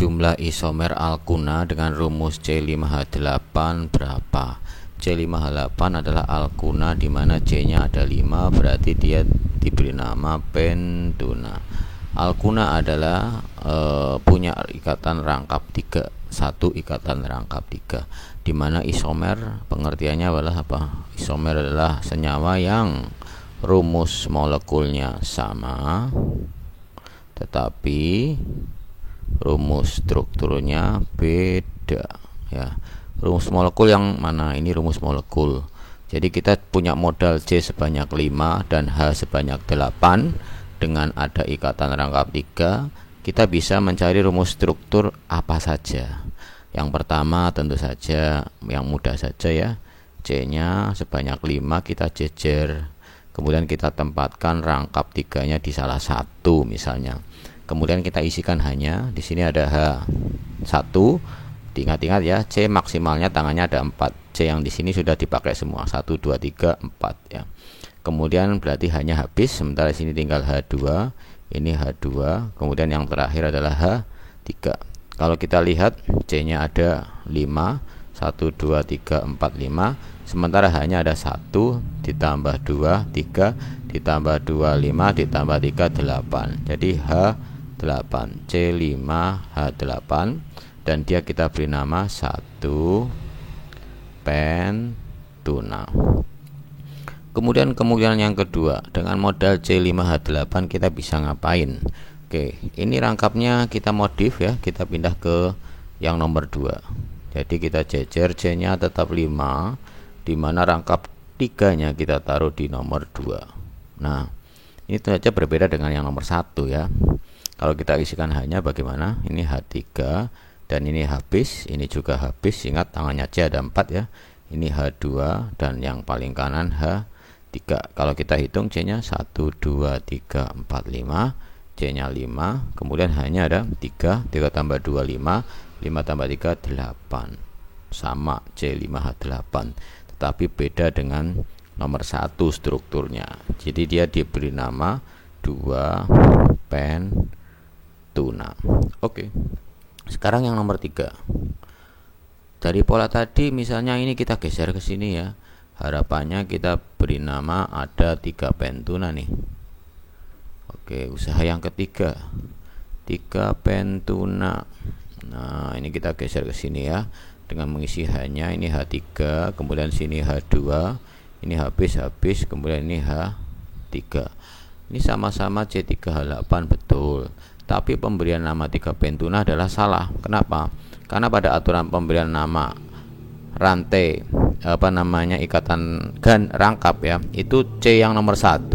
jumlah isomer alkuna dengan rumus C5H8 berapa? C5H8 adalah alkuna di mana C-nya ada 5, berarti dia diberi nama pentuna. Alkuna adalah punya ikatan rangkap 3, satu ikatan rangkap 3, di mana isomer pengertiannya adalah apa? Isomer adalah senyawa yang rumus molekulnya sama tetapi rumus strukturnya beda ya. Rumus molekul yang mana? Ini rumus molekul. Jadi kita punya modal C sebanyak 5 dan H sebanyak 8 dengan ada ikatan rangkap 3, kita bisa mencari rumus struktur apa saja. Yang pertama tentu saja yang mudah saja ya. C-nya sebanyak 5 kita jejer. Kemudian kita tempatkan rangkap 3-nya di salah satu misalnya. Kemudian kita isikan hanya di sini ada H1. Diingat-ingat ya, C maksimalnya tangannya ada 4. C yang di sini sudah dipakai semua. 1 2 3 4 ya. Kemudian berarti hanya habis, sementara di sini tinggal H2. Ini H2. Kemudian yang terakhir adalah H3. Kalau kita lihat C-nya ada 5. 1 2 3 4 5. Sementara hanya ada 1 ditambah 2 3 ditambah 2 5 ditambah 3 8. Jadi H8, C5 H8, dan dia kita beri nama 1 pentuna. Kemudian kemungkinan yang kedua, dengan modal C5H8 kita bisa ngapain? Oke, ini rangkapnya kita modif ya, kita pindah ke yang nomor 2. Jadi kita jejer, C-nya tetap 5, di mana rangkap 3-nya kita taruh di nomor 2. Nah, ini tentu saja berbeda dengan yang nomor 1 ya. Kalau kita isikan hanya bagaimana? Ini H3 dan ini habis, ini juga habis. Ingat tangannya C ada 4 ya. Ini H2 dan yang paling kanan H3. Kalau kita hitung C-nya 1 2 3 4 5, C-nya 5, kemudian hanya ada 3 tambah 2 5, 5 tambah 3 8. Sama C5H8, tetapi beda dengan nomor 1 strukturnya. Jadi dia diberi nama 2 pentuna. Oke. Sekarang yang nomor 3. Dari pola tadi misalnya ini kita geser ke sini ya. Harapannya kita beri nama ada 3 pentuna nih. Oke, usaha yang ketiga. 3 pentuna. Nah, ini kita geser ke sini ya. Dengan mengisi hanya ini H3, kemudian sini H2, ini habis, kemudian ini H3. Ini sama-sama C3H8 betul, tapi pemberian nama 3 pentuna adalah salah. Kenapa? Karena pada aturan pemberian nama rantai ikatan rangkap ya, itu C yang nomor 1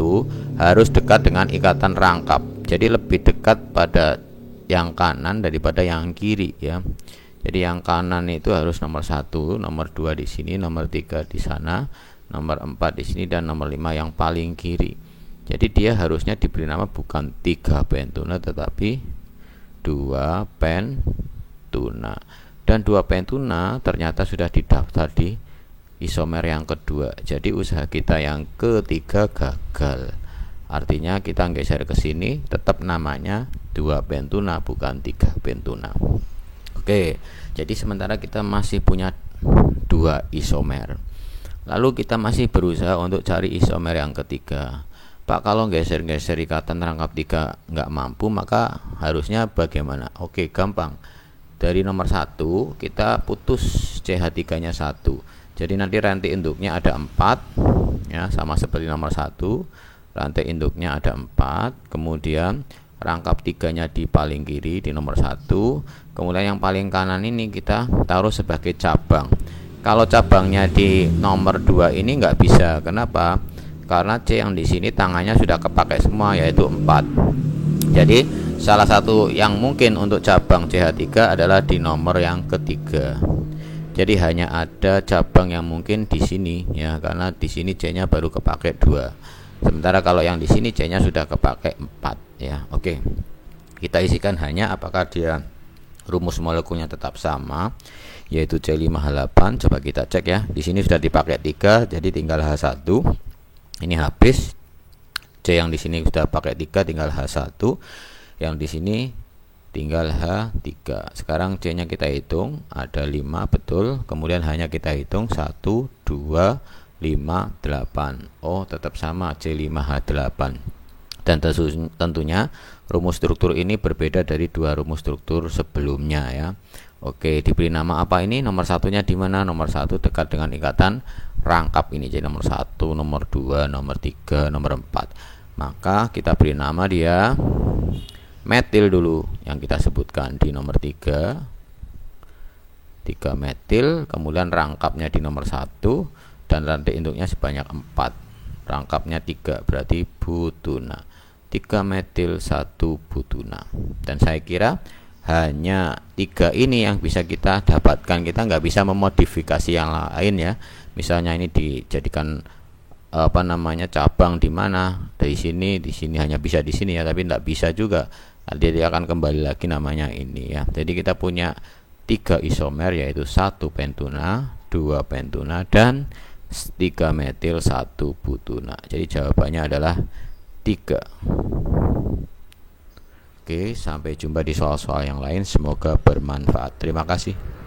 harus dekat dengan ikatan rangkap. Jadi lebih dekat pada yang kanan daripada yang kiri ya. Jadi yang kanan itu harus nomor 1, nomor 2 di sini, nomor 3 di sana, nomor 4 di sini, dan nomor 5 yang paling kiri. Jadi dia harusnya diberi nama bukan 3 pentuna tetapi 2 pentuna. Dan 2 pentuna ternyata sudah didaftar di isomer yang kedua. Jadi usaha kita yang ketiga gagal. Artinya kita geser ke sini tetap namanya 2 pentuna bukan 3 pentuna. Oke, jadi sementara kita masih punya 2 isomer. Lalu kita masih berusaha untuk cari isomer yang ketiga. Pak, kalau geser-geser ikatan rangkap 3 nggak mampu, maka harusnya bagaimana? Oke, gampang. Dari nomor 1 kita putus CH3-nya 1. Jadi nanti rantai induknya ada 4 ya, sama seperti nomor 1. Rantai induknya ada 4, kemudian rangkap 3-nya di paling kiri di nomor 1, kemudian yang paling kanan ini kita taruh sebagai cabang. Kalau cabangnya di nomor 2 ini nggak bisa. Kenapa? Karena C yang di sini tangannya sudah kepakai semua, yaitu 4. Jadi salah satu yang mungkin untuk cabang CH3 adalah di nomor yang ketiga. Jadi hanya ada cabang yang mungkin di sini ya, karena di sini C-nya baru kepakai 2. Sementara kalau yang di sini C-nya sudah kepakai 4 ya. Oke. Kita isikan hanya apakah dia rumus molekulnya tetap sama, yaitu C5H8. Coba kita cek ya. Di sini sudah dipakai 3, jadi tinggal H1. Ini habis. C yang di sini sudah pakai 3, tinggal H1. Yang di sini tinggal H3. Sekarang C nya kita hitung, ada 5 betul, kemudian hanya kita hitung 1, 2, 5, 8. Oh tetap sama C5H8. Dan tentunya rumus struktur ini berbeda dari dua rumus struktur sebelumnya ya. Oke, diberi nama apa ini? Nomor satunya di mana? Nomor 1 dekat dengan ikatan rangkap ini. Jadi nomor 1, nomor 2, nomor 3, nomor 4. Maka kita beri nama dia metil dulu yang kita sebutkan di nomor 3 metil, kemudian rangkapnya di nomor 1 dan rantai induknya sebanyak 4, rangkapnya 3, berarti butuna. 3 metil 1 butuna. Dan saya kira hanya 3 ini yang bisa kita dapatkan, kita nggak bisa memodifikasi yang lain ya. Misalnya ini dijadikan cabang di mana, di sini hanya bisa di sini ya, tapi nggak bisa juga. Nanti dia akan kembali lagi namanya ini ya. Jadi kita punya 3 isomer, yaitu 1 pentuna, 2 pentuna, dan 3 metil 1 butuna. Jadi jawabannya adalah 3. Oke, sampai jumpa di soal-soal yang lain. Semoga bermanfaat. Terima kasih.